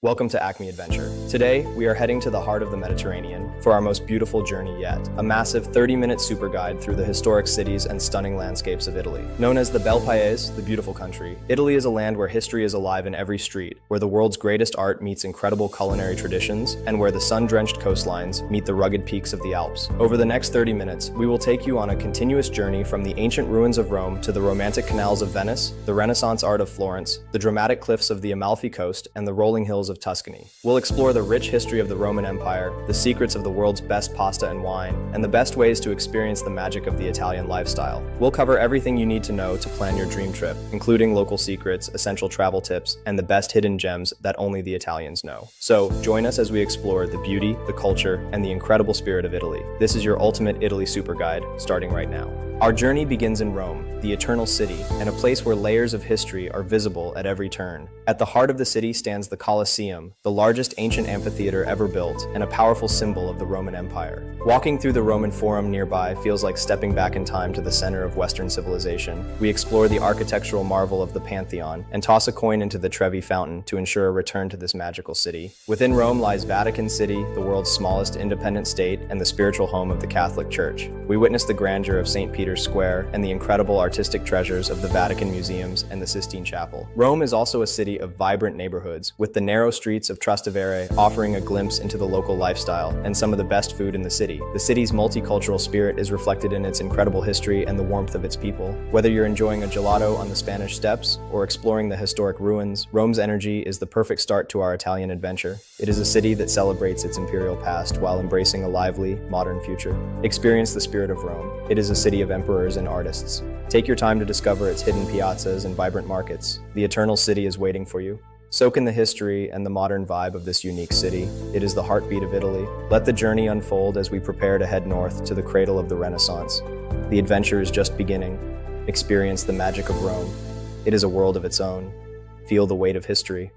Welcome to Acme Adventure. Today, we are heading to the heart of the Mediterranean for our most beautiful journey yet, a massive 30-minute super guide through the historic cities and stunning landscapes of Italy. Known as the Bel Paese, the beautiful country, Italy is a land where history is alive in every street, where the world's greatest art meets incredible culinary traditions, and where the sun-drenched coastlines meet the rugged peaks of the Alps. Over the next 30 minutes, we will take you on a continuous journey from the ancient ruins of Rome to the romantic canals of Venice, the Renaissance art of Florence, the dramatic cliffs of the Amalfi coast, and the rolling hills of Tuscany. We'll explore the rich history of the Roman Empire, the secrets of the world's best pasta and wine, and the best ways to experience the magic of the Italian lifestyle. We'll cover everything you need to know to plan your dream trip, including local secrets, essential travel tips, and the best hidden gems that only the Italians know. So, join us as we explore the beauty, the culture, and the incredible spirit of Italy. This is your ultimate Italy super guide, starting right now. Our journey begins in Rome, the eternal city, and a place where layers of history are visible at every turn. At the heart of the city stands the Colosseum, the largest ancient amphitheater ever built, and a powerful symbol of the Roman Empire. Walking through the Roman Forum nearby feels like stepping back in time to the center of Western civilization. We explore the architectural marvel of the Pantheon, and toss a coin into the Trevi Fountain to ensure a return to this magical city. Within Rome lies Vatican City, the world's smallest independent state, and the spiritual home of the Catholic Church. We witness the grandeur of St. Peter's Square and the incredible artistic treasures of the Vatican Museums and the Sistine Chapel. Rome is also a city of vibrant neighborhoods, with the narrow streets of Trastevere offering a glimpse into the local lifestyle and some of the best food in the city. The city's multicultural spirit is reflected in its incredible history and the warmth of its people. Whether you're enjoying a gelato on the Spanish Steps or exploring the historic ruins, Rome's energy is the perfect start to our Italian adventure. It is a city that celebrates its imperial past while embracing a lively, modern future. Experience the spirit of Rome. It is a city of emperors and artists. Take your time to discover its hidden piazzas and vibrant markets. The eternal city is waiting for you. Soak in the history and the modern vibe of this unique city. It is the heartbeat of Italy. Let the journey unfold as we prepare to head north to the cradle of the Renaissance. The adventure is just beginning. Experience the magic of Rome. It is a world of its own. Feel the weight of history.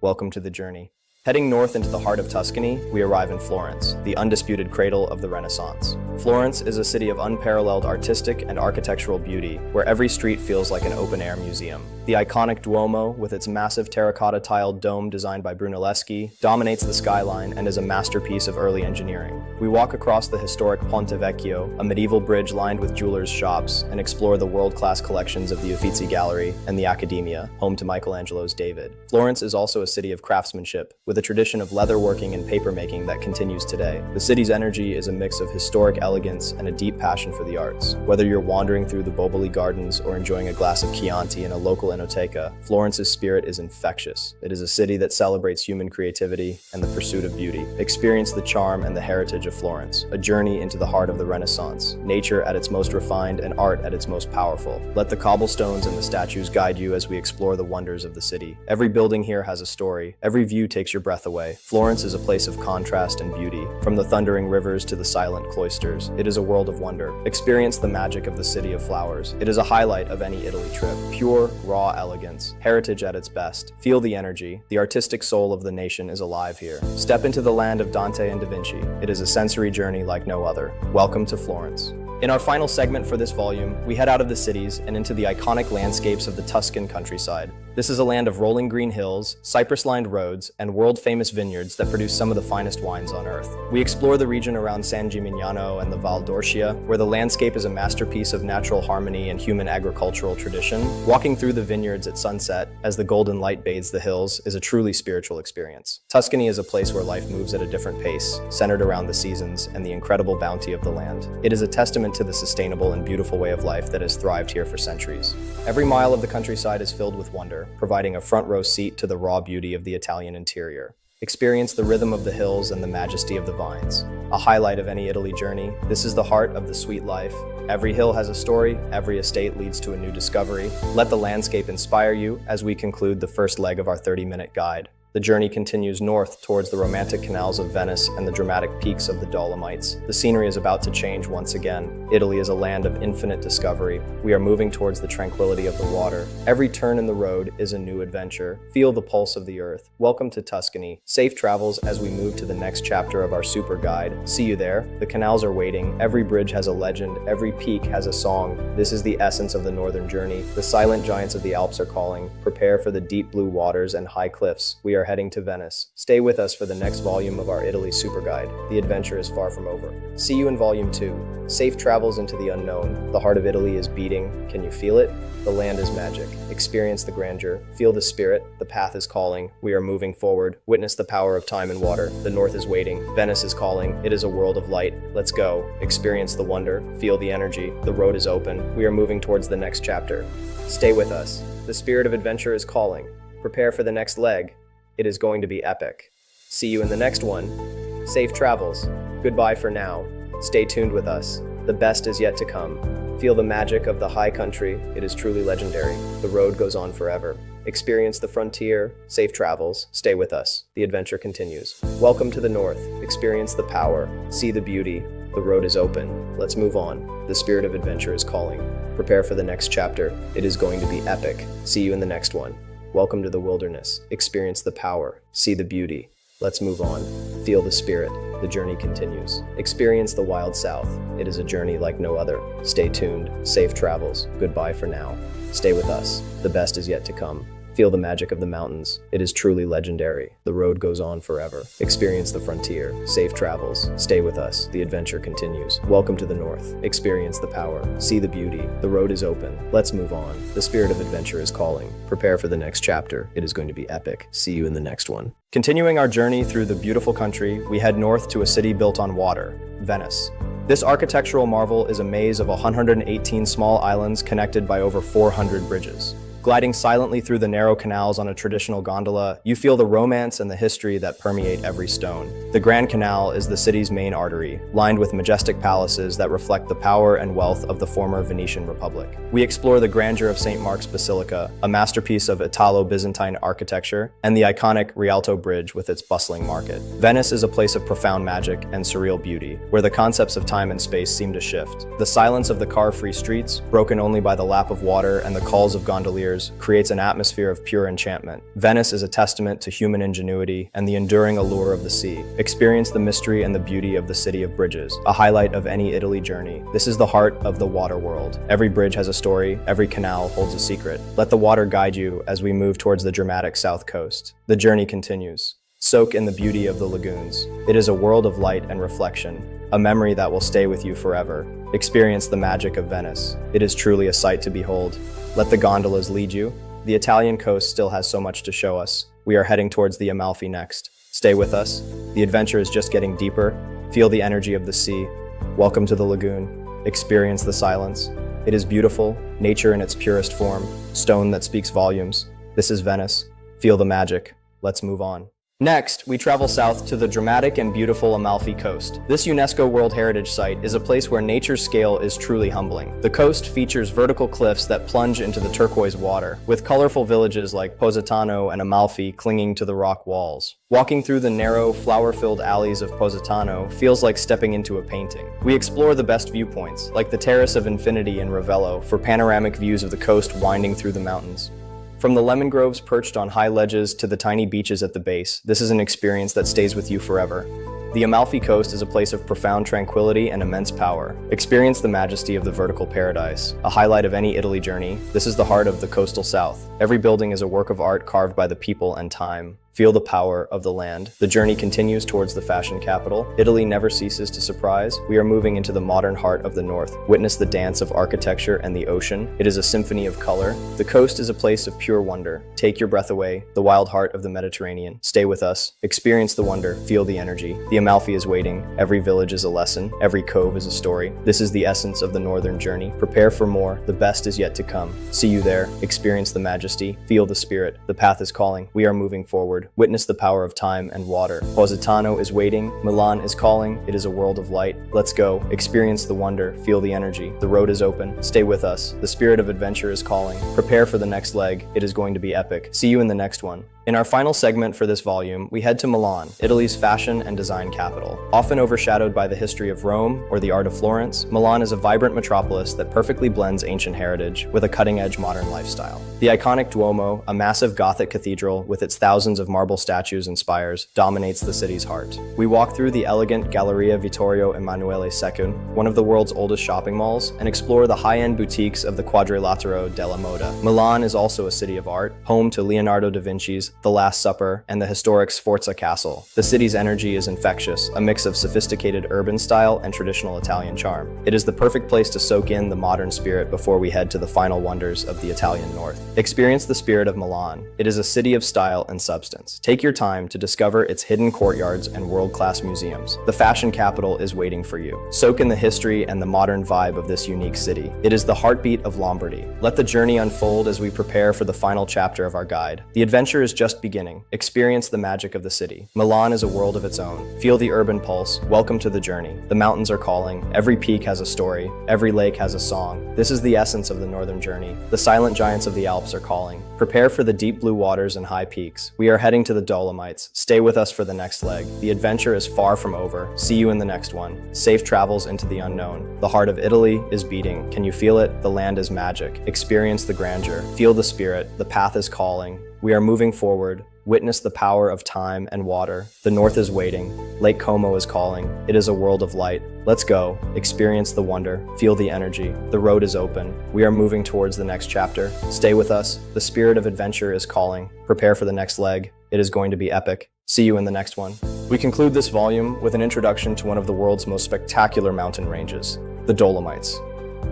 Welcome to the journey. Heading north into the heart of Tuscany, we arrive in Florence, the undisputed cradle of the Renaissance. Florence is a city of unparalleled artistic and architectural beauty, where every street feels like an open-air museum. The iconic Duomo, with its massive terracotta-tiled dome designed by Brunelleschi, dominates the skyline and is a masterpiece of early engineering. We walk across the historic Ponte Vecchio, a medieval bridge lined with jewelers' shops, and explore the world-class collections of the Uffizi Gallery and the Accademia, home to Michelangelo's David. Florence is also a city of craftsmanship, with a tradition of leatherworking and papermaking that continues today. The city's energy is a mix of historic elegance and a deep passion for the arts. Whether you're wandering through the Boboli Gardens or enjoying a glass of Chianti in a local enoteca, Florence's spirit is infectious. It is a city that celebrates human creativity and the pursuit of beauty. Experience the charm and the heritage of Florence, a journey into the heart of the Renaissance, nature at its most refined and art at its most powerful. Let the cobblestones and the statues guide you as we explore the wonders of the city. Every building here has a story. Every view takes your breath away. Florence is a place of contrast and beauty. From the thundering rivers to the silent cloisters, it is a world of wonder. Experience the magic of the City of Flowers. It is a highlight of any Italy trip. Pure, raw elegance. Heritage at its best. Feel the energy. The artistic soul of the nation is alive here. Step into the land of Dante and Da Vinci. It is a sensory journey like no other. Welcome to Florence. In our final segment for this volume, we head out of the cities and into the iconic landscapes of the Tuscan countryside. This is a land of rolling green hills, cypress-lined roads, and world-famous vineyards that produce some of the finest wines on earth. We explore the region around San Gimignano and the Val d'Orcia, where the landscape is a masterpiece of natural harmony and human agricultural tradition. Walking through the vineyards at sunset, as the golden light bathes the hills, is a truly spiritual experience. Tuscany is a place where life moves at a different pace, centered around the seasons and the incredible bounty of the land. It is a testament to the sustainable and beautiful way of life that has thrived here for centuries. Every mile of the countryside is filled with wonder, providing a front row seat to the raw beauty of the Italian interior. Experience the rhythm of the hills and the majesty of the vines. A highlight of any Italy journey, this is the heart of the sweet life. Every hill has a story, every estate leads to a new discovery. Let the landscape inspire you as we conclude the first leg of our 30-minute guide. The journey continues north towards the romantic canals of Venice and the dramatic peaks of the Dolomites. The scenery is about to change once again. Italy is a land of infinite discovery. We are moving towards the tranquility of the water. Every turn in the road is a new adventure. Feel the pulse of the earth. Welcome to Tuscany. Safe travels as we move to the next chapter of our super guide. See you there. The canals are waiting. Every bridge has a legend. Every peak has a song. This is the essence of the northern journey. The silent giants of the Alps are calling. Prepare for the deep blue waters and high cliffs. We are are heading to Venice. Stay with us for the next volume of our Italy Super Guide. The adventure is far from over. See you in Volume 2. Safe travels into the unknown. The heart of Italy is beating. Can you feel it? The land is magic. Experience the grandeur. Feel the spirit. The path is calling. We are moving forward. Witness the power of time and water. The north is waiting. Venice is calling. It is a world of light. Let's go. Experience the wonder. Feel the energy. The road is open. We are moving towards the next chapter. Stay with us. The spirit of adventure is calling. Prepare for the next leg. It is going to be epic. See you in the next one. Safe travels. Goodbye for now. Stay tuned with us. The best is yet to come. Feel the magic of the high country. It is truly legendary. The road goes on forever. Experience the frontier. Safe travels. Stay with us. The adventure continues. Welcome to the north. Experience the power. See the beauty. The road is open. Let's move on. The spirit of adventure is calling. Prepare for the next chapter. It is going to be epic. See you in the next one. Welcome to the wilderness. Experience the power. See the beauty. Let's move on. Feel the spirit. The journey continues. Experience the wild south. It is a journey like no other. Stay tuned. Safe travels. Goodbye for now. Stay with us. The best is yet to come. Feel the magic of the mountains. It is truly legendary. The road goes on forever. Experience the frontier. Safe travels. Stay with us. The adventure continues. Welcome to the north. Experience the power. See the beauty. The road is open. Let's move on. The spirit of adventure is calling. Prepare for the next chapter. It is going to be epic. See you in the next one. Continuing our journey through the beautiful country, we head north to a city built on water, Venice. This architectural marvel is a maze of 118 small islands connected by over 400 bridges. Gliding silently through the narrow canals on a traditional gondola, you feel the romance and the history that permeate every stone. The Grand Canal is the city's main artery, lined with majestic palaces that reflect the power and wealth of the former Venetian Republic. We explore the grandeur of St. Mark's Basilica, a masterpiece of Italo-Byzantine architecture, and the iconic Rialto Bridge with its bustling market. Venice is a place of profound magic and surreal beauty, where the concepts of time and space seem to shift. The silence of the car-free streets, broken only by the lap of water and the calls of gondoliers, creates an atmosphere of pure enchantment. Venice is a testament to human ingenuity and the enduring allure of the sea. Experience the mystery and the beauty of the city of bridges, a highlight of any Italy journey. This is the heart of the water world. Every bridge has a story, every canal holds a secret. Let the water guide you as we move towards the dramatic south coast. The journey continues. Soak in the beauty of the lagoons. It is a world of light and reflection, a memory that will stay with you forever. Experience the magic of Venice. It is truly a sight to behold. Let the gondolas lead you. The Italian coast still has so much to show us. We are heading towards the Amalfi next. Stay with us. The adventure is just getting deeper. Feel the energy of the sea. Welcome to the lagoon. Experience the silence. It is beautiful, nature in its purest form, stone that speaks volumes. This is Venice. Feel the magic. Let's move on. Next, we travel south to the dramatic and beautiful Amalfi Coast. This UNESCO World Heritage Site is a place where nature's scale is truly humbling. The coast features vertical cliffs that plunge into the turquoise water, with colorful villages like Positano and Amalfi clinging to the rock walls. Walking through the narrow, flower-filled alleys of Positano feels like stepping into a painting. We explore the best viewpoints, like the Terrace of Infinity in Ravello, for panoramic views of the coast winding through the mountains. From the lemon groves perched on high ledges to the tiny beaches at the base, this is an experience that stays with you forever. The Amalfi Coast is a place of profound tranquility and immense power. Experience the majesty of the vertical paradise, a highlight of any Italy journey. This is the heart of the coastal south. Every building is a work of art carved by the people and time. Feel the power of the land. The journey continues towards the fashion capital. Italy never ceases to surprise. We are moving into the modern heart of the north. Witness the dance of architecture and the ocean. It is a symphony of color. The coast is a place of pure wonder. Take your breath away. The wild heart of the Mediterranean. Stay with us. Experience the wonder. Feel the energy. The Amalfi is waiting. Every village is a lesson. Every cove is a story. This is the essence of the northern journey. Prepare for more. The best is yet to come. See you there. Experience the majesty. Feel the spirit. The path is calling. We are moving forward. Witness the power of time and water. Positano is waiting. Milan is calling. It is a world of light. Let's go. Experience the wonder. Feel the energy. The road is open. Stay with us. The spirit of adventure is calling. Prepare for the next leg. It is going to be epic. See you in the next one. In our final segment for this volume, we head to Milan, Italy's fashion and design capital. Often overshadowed by the history of Rome or the art of Florence, Milan is a vibrant metropolis that perfectly blends ancient heritage with a cutting-edge modern lifestyle. The iconic Duomo, a massive Gothic cathedral with its thousands of marble statues and spires, dominates the city's heart. We walk through the elegant Galleria Vittorio Emanuele II, one of the world's oldest shopping malls, and explore the high-end boutiques of the Quadrilatero della Moda. Milan is also a city of art, home to Leonardo da Vinci's the Last Supper, and the historic Sforza Castle. The city's energy is infectious, a mix of sophisticated urban style and traditional Italian charm. It is the perfect place to soak in the modern spirit before we head to the final wonders of the Italian north. Experience the spirit of Milan. It is a city of style and substance. Take your time to discover its hidden courtyards and world-class museums. The fashion capital is waiting for you. Soak in the history and the modern vibe of this unique city. It is the heartbeat of Lombardy. Let the journey unfold as we prepare for the final chapter of our guide. The adventure is just beginning. Experience the magic of the city. Milan is a world of its own. Feel the urban pulse. Welcome to the journey. The mountains are calling. Every peak has a story. Every lake has a song. This is the essence of the northern journey. The silent giants of the Alps are calling. Prepare for the deep blue waters and high peaks. We are heading to the Dolomites. Stay with us for the next leg. The adventure is far from over. See you in the next one. Safe travels into the unknown. The heart of Italy is beating. Can you feel it? The land is magic. Experience the grandeur. Feel the spirit. The path is calling. We are moving forward. Witness the power of time and water. The north is waiting. Lake Como is calling. It is a world of light. Let's go. Experience the wonder. Feel the energy. The road is open. We are moving towards the next chapter. Stay with us. The spirit of adventure is calling. Prepare for the next leg. It is going to be epic. See you in the next one. We conclude this volume with an introduction to one of the world's most spectacular mountain ranges, the Dolomites.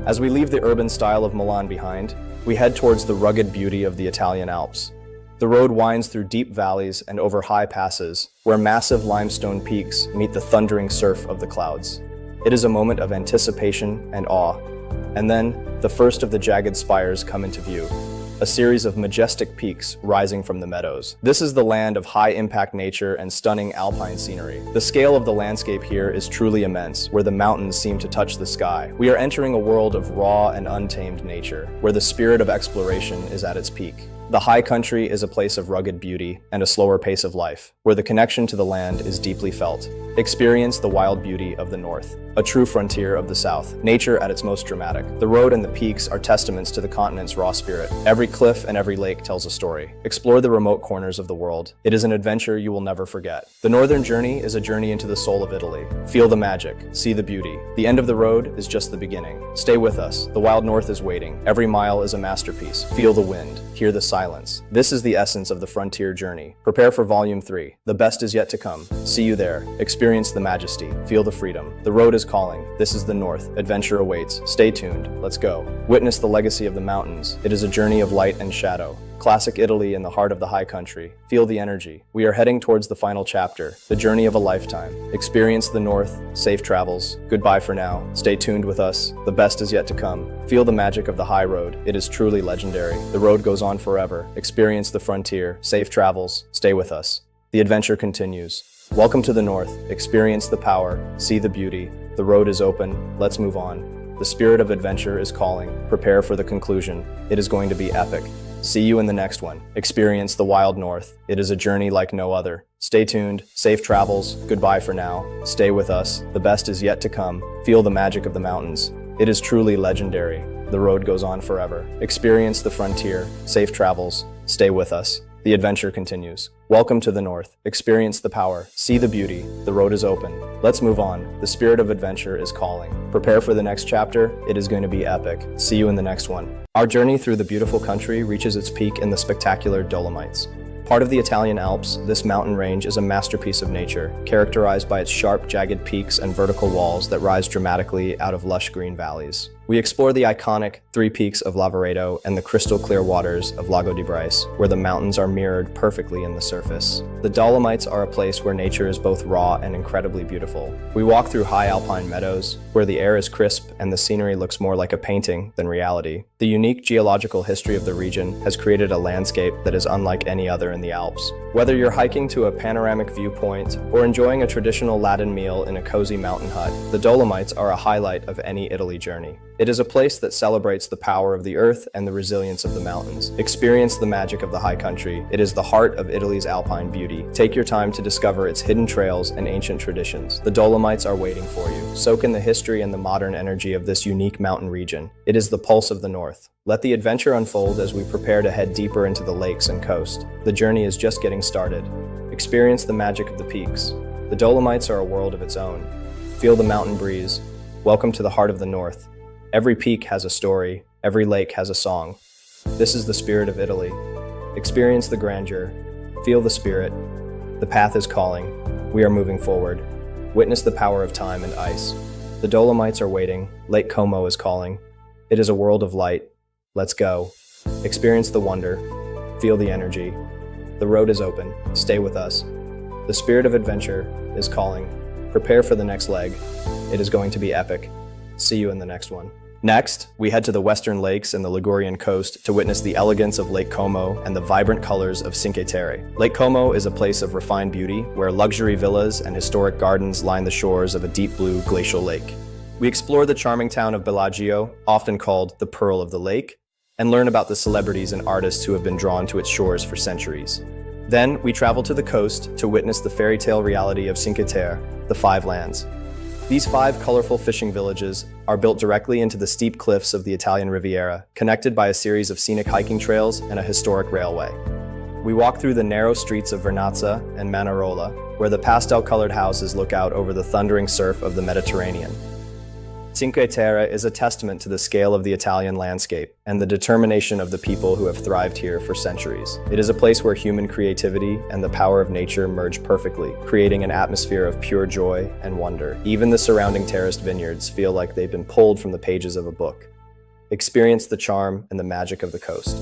As we leave the urban style of Milan behind, we head towards the rugged beauty of the Italian Alps. The road winds through deep valleys and over high passes, where massive limestone peaks meet the thundering surf of the clouds. It is a moment of anticipation and awe. And then, the first of the jagged spires come into view, a series of majestic peaks rising from the meadows. This is the land of high-impact nature and stunning alpine scenery. The scale of the landscape here is truly immense, where the mountains seem to touch the sky. We are entering a world of raw and untamed nature, where the spirit of exploration is at its peak. The high country is a place of rugged beauty and a slower pace of life, where the connection to the land is deeply felt. Experience the wild beauty of the north, a true frontier of the south, nature at its most dramatic. The road and the peaks are testaments to the continent's raw spirit. Every cliff and every lake tells a story. Explore the remote corners of the world. It is an adventure you will never forget. The northern journey is a journey into the soul of Italy. Feel the magic, see the beauty. The end of the road is just the beginning. Stay with us. The wild north is waiting. Every mile is a masterpiece. Feel the wind, hear the silence. This is the essence of the frontier journey. Prepare for Volume 3. The best is yet to come. See you there. Experience the majesty. Feel the freedom. The road is calling. This is the north. Adventure awaits. Stay tuned. Let's go. Witness the legacy of the mountains. It is a journey of light and shadow. Classic Italy in the heart of the high country. Feel the energy. We are heading towards the final chapter, the journey of a lifetime. Experience the north. Safe travels. Goodbye for now. Stay tuned with us. The best is yet to come. Feel the magic of the high road. It is truly legendary. The road goes on forever. Experience the frontier. Safe travels. Stay with us. The adventure continues. Welcome to the north. Experience the power. See the beauty. The road is open. Let's move on. The spirit of adventure is calling. Prepare for the conclusion. It is going to be epic. See you in the next one. Experience the wild north. It is a journey like no other. Stay tuned. Safe travels. Goodbye for now. Stay with us. The best is yet to come. Feel the magic of the mountains. It is truly legendary. The road goes on forever. Experience the frontier. Safe travels. Stay with us. The adventure continues. Welcome to the north. Experience the power. See the beauty. The road is open. Let's move on. The spirit of adventure is calling. Prepare for the next chapter. It is going to be epic. See you in the next one. Our journey through the beautiful country reaches its peak in the spectacular Dolomites. Part of the Italian Alps, this mountain range is a masterpiece of nature, characterized by its sharp, jagged peaks and vertical walls that rise dramatically out of lush green valleys. We explore the iconic three peaks of Lavaredo and the crystal-clear waters of Lago di Brais, where the mountains are mirrored perfectly in the surface. The Dolomites are a place where nature is both raw and incredibly beautiful. We walk through high alpine meadows, where the air is crisp and the scenery looks more like a painting than reality. The unique geological history of the region has created a landscape that is unlike any other in the Alps. Whether you're hiking to a panoramic viewpoint or enjoying a traditional Latin meal in a cozy mountain hut, the Dolomites are a highlight of any Italy journey. It is a place that celebrates the power of the earth and the resilience of the mountains. Experience the magic of the high country. It is the heart of Italy's alpine beauty. Take your time to discover its hidden trails and ancient traditions. The Dolomites are waiting for you. Soak in the history and the modern energy of this unique mountain region. It is the pulse of the north. Let the adventure unfold as we prepare to head deeper into the lakes and coast. The journey is just getting started. Experience the magic of the peaks. The Dolomites are a world of its own. Feel the mountain breeze. Welcome to the heart of the north. Every peak has a story. Every lake has a song. This is the spirit of Italy. Experience the grandeur. Feel the spirit. The path is calling. We are moving forward. Witness the power of time and ice. The Dolomites are waiting. Lake Como is calling. It is a world of light. Let's go. Experience the wonder. Feel the energy. The road is open. Stay with us. The spirit of adventure is calling. Prepare for the next leg. It is going to be epic. See you in the next one. Next, we head to the western lakes and the Ligurian coast to witness the elegance of Lake Como and the vibrant colors of Cinque Terre. Lake Como is a place of refined beauty where luxury villas and historic gardens line the shores of a deep blue glacial lake. We explore the charming town of Bellagio, often called the Pearl of the Lake, and learn about the celebrities and artists who have been drawn to its shores for centuries. Then, we travel to the coast to witness the fairy tale reality of Cinque Terre, the Five Lands. These 5 colorful fishing villages are built directly into the steep cliffs of the Italian Riviera, connected by a series of scenic hiking trails and a historic railway. We walk through the narrow streets of Vernazza and Manarola, where the pastel-colored houses look out over the thundering surf of the Mediterranean. Cinque Terre is a testament to the scale of the Italian landscape and the determination of the people who have thrived here for centuries. It is a place where human creativity and the power of nature merge perfectly, creating an atmosphere of pure joy and wonder. Even the surrounding terraced vineyards feel like they've been pulled from the pages of a book. Experience the charm and the magic of the coast,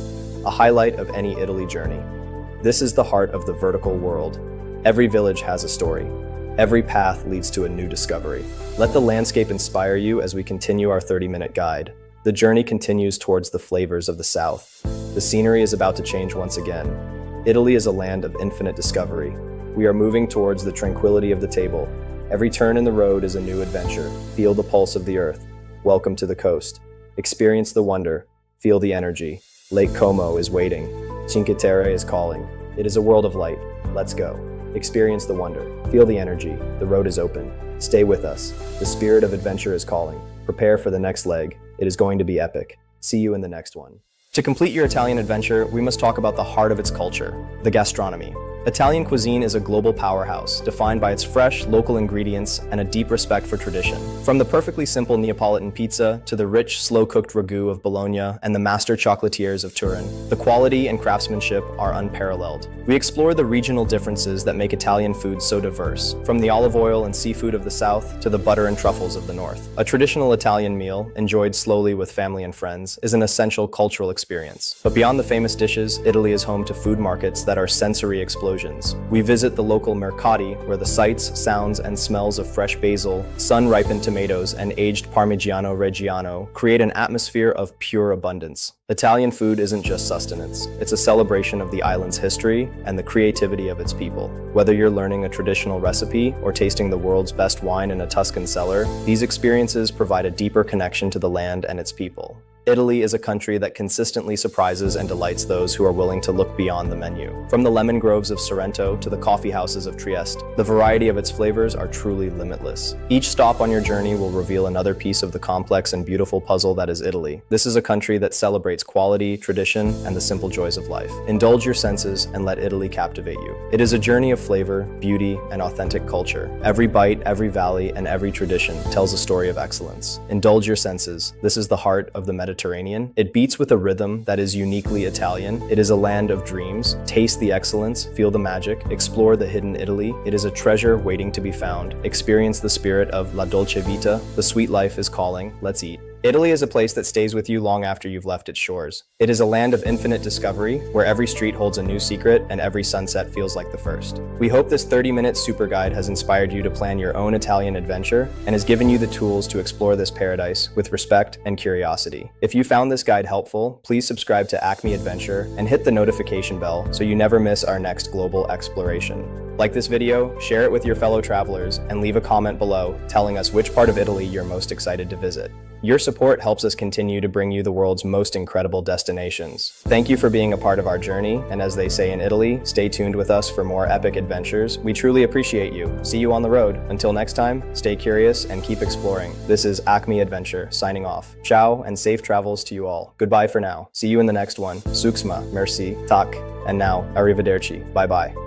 a highlight of any Italy journey. This is the heart of the vertical world. Every village has a story. Every path leads to a new discovery. Let the landscape inspire you as we continue our 30-minute guide. The journey continues towards the flavors of the south. The scenery is about to change once again. Italy is a land of infinite discovery. We are moving towards the tranquility of the table. Every turn in the road is a new adventure. Feel the pulse of the earth. Welcome to the coast. Experience the wonder. Feel the energy. Lake Como is waiting. Cinque Terre is calling. It is a world of light. Let's go. Experience the wonder. Feel the energy. The road is open. Stay with us. The spirit of adventure is calling. Prepare for the next leg. It is going to be epic. See you in the next one. To complete your Italian adventure, we must talk about the heart of its culture, the gastronomy. Italian cuisine is a global powerhouse, defined by its fresh, local ingredients and a deep respect for tradition. From the perfectly simple Neapolitan pizza to the rich, slow-cooked ragu of Bologna and the master chocolatiers of Turin, the quality and craftsmanship are unparalleled. We explore the regional differences that make Italian food so diverse, from the olive oil and seafood of the south to the butter and truffles of the north. A traditional Italian meal, enjoyed slowly with family and friends, is an essential cultural experience. But beyond the famous dishes, Italy is home to food markets that are sensory explosions. We visit the local mercati, where the sights, sounds, and smells of fresh basil, sun-ripened tomatoes, and aged Parmigiano Reggiano create an atmosphere of pure abundance. Italian food isn't just sustenance. It's a celebration of the island's history and the creativity of its people. Whether you're learning a traditional recipe or tasting the world's best wine in a Tuscan cellar, these experiences provide a deeper connection to the land and its people. Italy is a country that consistently surprises and delights those who are willing to look beyond the menu. From the lemon groves of Sorrento to the coffee houses of Trieste, the variety of its flavors are truly limitless. Each stop on your journey will reveal another piece of the complex and beautiful puzzle that is Italy. This is a country that celebrates quality, tradition, and the simple joys of life. Indulge your senses and let Italy captivate you. It is a journey of flavor, beauty, and authentic culture. Every bite, every valley, and every tradition tells a story of excellence. Indulge your senses. This is the heart of the Mediterranean. It beats with a rhythm that is uniquely Italian. It is a land of dreams. Taste the excellence, feel the magic, explore the hidden Italy. It is a treasure waiting to be found. Experience the spirit of La Dolce Vita. The sweet life is calling. Let's eat. Italy is a place that stays with you long after you've left its shores. It is a land of infinite discovery, where every street holds a new secret and every sunset feels like the first. We hope this 30-minute super guide has inspired you to plan your own Italian adventure and has given you the tools to explore this paradise with respect and curiosity. If you found this guide helpful, please subscribe to Acme Adventure and hit the notification bell so you never miss our next global exploration. Like this video, share it with your fellow travelers, and leave a comment below telling us which part of Italy you're most excited to visit. Your support helps us continue to bring you the world's most incredible destinations. Thank you for being a part of our journey, and as they say in Italy, stay tuned with us for more epic adventures. We truly appreciate you. See you on the road. Until next time, stay curious and keep exploring. This is Acme Adventure, signing off. Ciao, and safe travels to you all. Goodbye for now. See you in the next one. Suksma, merci, tak, and now, arrivederci. Bye-bye.